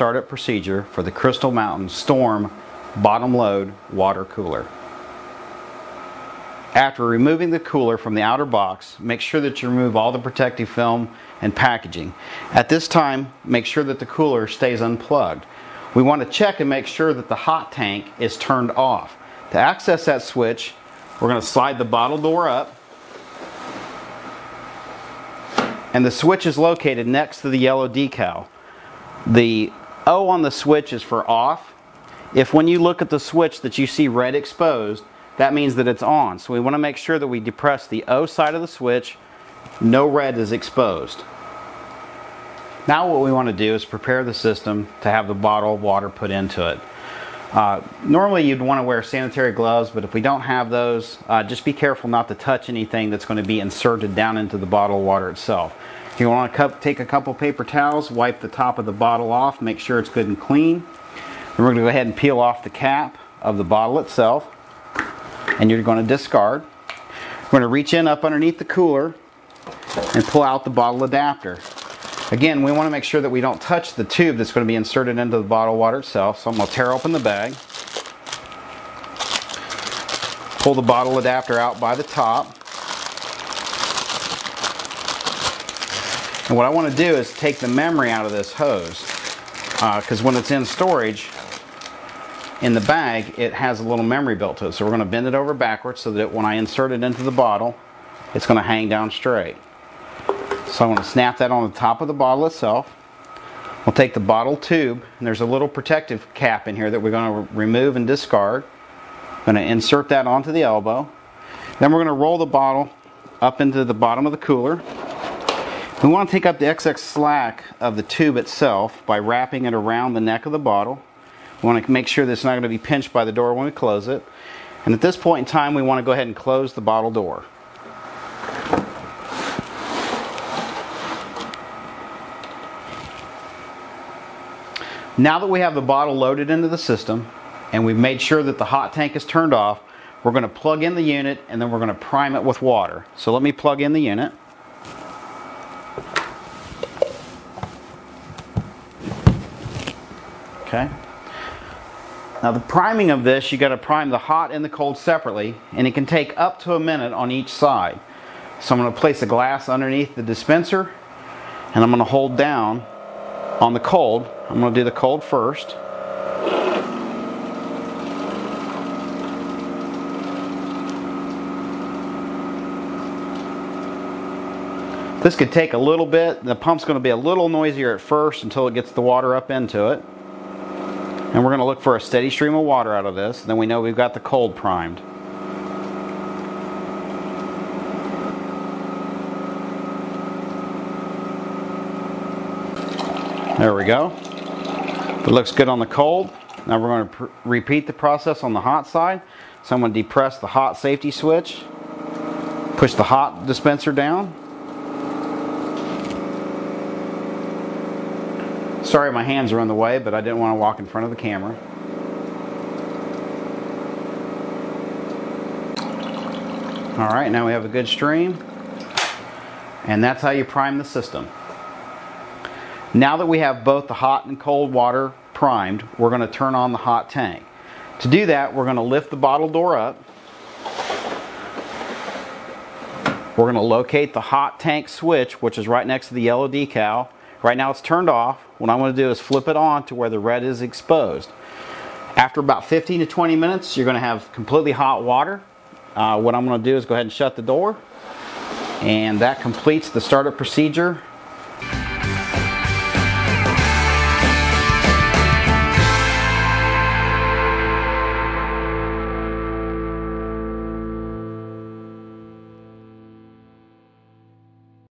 startup procedure for the Crystal Mountain Storm bottom load water cooler. After removing the cooler from the outer box, make sure that you remove all the protective film and packaging. At this time, make sure that the cooler stays unplugged. We want to check and make sure that the hot tank is turned off. To access that switch, we're going to slide the bottle door up, and the switch is located next to the yellow decal. The O on the switch is for off. If when you look at the switch that you see red exposed, that means that it's on. So we want to make sure that we depress the O side of the switch, no red is exposed. Now what we want to do is prepare the system to have the bottle of water put into it. Normally you'd want to wear sanitary gloves, but if we don't have those, just be careful not to touch anything that's going to be inserted down into the bottle of water itself. You want to take a couple paper towels, wipe the top of the bottle off, make sure it's good and clean. Then we're going to go ahead and peel off the cap of the bottle itself, and you're going to discard. We're going to reach in up underneath the cooler and pull out the bottle adapter. Again, we want to make sure that we don't touch the tube that's going to be inserted into the bottle of water itself. So I'm going to tear open the bag, pull the bottle adapter out by the top, and what I want to do is take the memory out of this hose, because when it's in storage in the bag, it has a little memory built to it. So we're going to bend it over backwards so that when I insert it into the bottle, it's going to hang down straight. So I'm going to snap that on the top of the bottle itself. We'll take the bottle tube, and there's a little protective cap in here that we're going to remove and discard. I'm going to insert that onto the elbow. Then we're going to roll the bottle up into the bottom of the cooler. We want to take up the excess slack of the tube itself by wrapping it around the neck of the bottle. We want to make sure that it's not going to be pinched by the door when we close it. And at this point in time, we want to go ahead and close the bottle door. Now that we have the bottle loaded into the system and we've made sure that the hot tank is turned off, we're going to plug in the unit and then we're going to prime it with water. So let me plug in the unit. Okay. Now the priming of this, you got to prime the hot and the cold separately, and it can take up to a minute on each side. So I'm going to place a glass underneath the dispenser and I'm going to hold down on the cold. I'm going to do the cold first. This could take a little bit. The pump's going to be a little noisier at first until it gets the water up into it. And we're going to look for a steady stream of water out of this. Then we know we've got the cold primed. There we go. It looks good on the cold. Now we're going to repeat the process on the hot side. So I'm going to depress the hot safety switch, push the hot dispenser down. Sorry my hands are in the way, but I didn't want to walk in front of the camera. Alright, now we have a good stream. And that's how you prime the system. Now that we have both the hot and cold water primed, we're going to turn on the hot tank. To do that, we're going to lift the bottle door up. We're going to locate the hot tank switch, which is right next to the yellow decal. Right now it's turned off. What I'm going to do is flip it on to where the red is exposed. After about 15 to 20 minutes, you're going to have completely hot water. What I'm going to do is go ahead and shut the door. And that completes the startup procedure